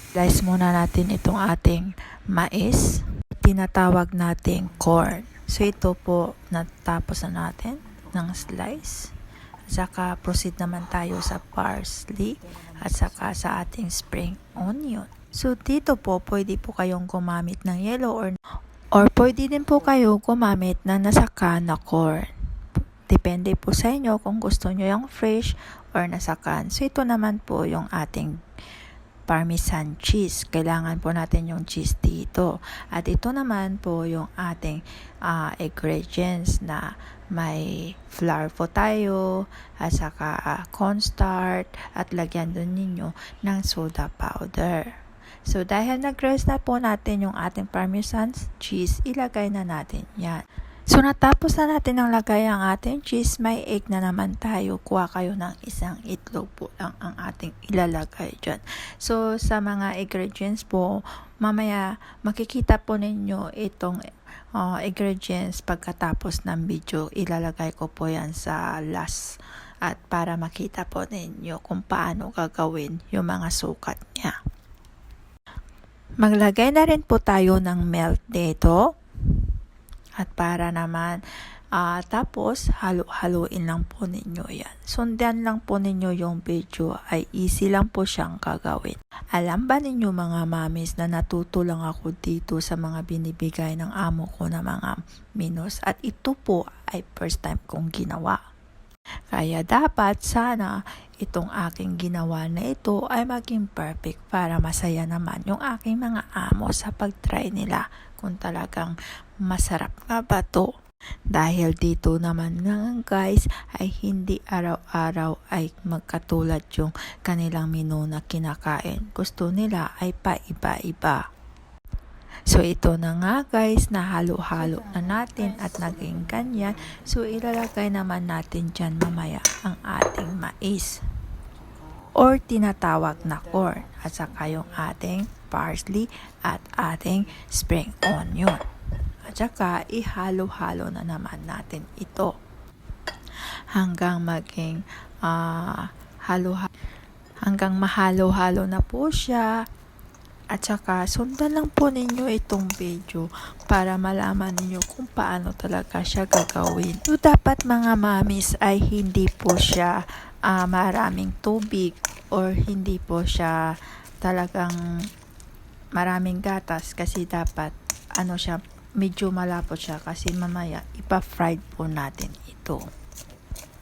Slice muna natin itong ating mais. Tinatawag nating corn. So ito po, natapos na natin ng slice. At saka proceed naman tayo sa parsley at saka sa ating spring onion. So dito po, pwede po kayong gumamit ng yellow or pwede din po kayo gumamit na nasakan na corn. Depende po sa inyo kung gusto nyo yung fresh or nasakan. So ito naman po yung ating Parmesan cheese. Kailangan po natin yung cheese dito. At ito naman po yung ating ingredients na may flour po tayo at saka cornstarch at lagyan dun ninyo ng soda powder. So dahil nag-rest na po natin yung ating Parmesan cheese, ilagay na natin yan. So natapos na natin ang lagay ang ating cheese, may egg na naman tayo. Kuha kayo ng isang itlog po lang ang ating ilalagay dyan. So sa mga ingredients po, mamaya makikita po ninyo itong ingredients pagkatapos ng video. Ilalagay ko po yan sa last at para makita po ninyo kung paano gagawin yung mga sukat niya. Maglagay na rin po tayo ng milk dito. At para naman, tapos halo-haloin lang po ninyo yan. Sundan lang po ninyo yung video, ay easy lang po siyang gagawin. Alam ba ninyo mga mamis na natuto lang ako dito sa mga binibigay ng amo ko na mga menus at ito po ay first time kong ginawa. Kaya dapat sana itong aking ginawa na ito ay maging perfect para masaya naman yung aking mga amo sa pag-try nila kung talagang masarap nga ba to. Dahil dito naman nga guys ay hindi araw-araw ay magkatulad yung kanilang menu na kinakain. Gusto nila ay paiba-iba. So ito na nga guys, nahalo-halo na natin at naging ganyan. So ilalagay naman natin dyan mamaya ang ating mais or tinatawag na corn at saka yung ating parsley at ating spring onion. At saka ihalo-halo na naman natin ito hanggang maging hanggang mahalo-halo na po siya. At saka sundan lang po ninyo itong video para malaman ninyo kung paano talaga siya gagawin. So dapat mga mamis ay hindi po siya maraming tubig or hindi po siya talagang maraming gatas kasi dapat siya medyo malapot siya kasi mamaya ipa-fried po natin ito.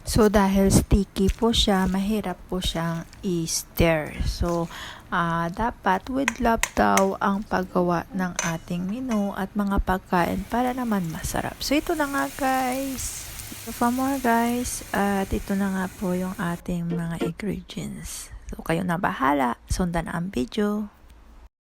So dahil sticky po siya, mahirap po siyang i-stir. So dapat with love daw ang paggawa ng ating menu at mga pagkain para naman masarap. So ito na nga guys. So for more guys, at ito na nga po yung ating mga ingredients. So kayo na bahala, sundan ang video.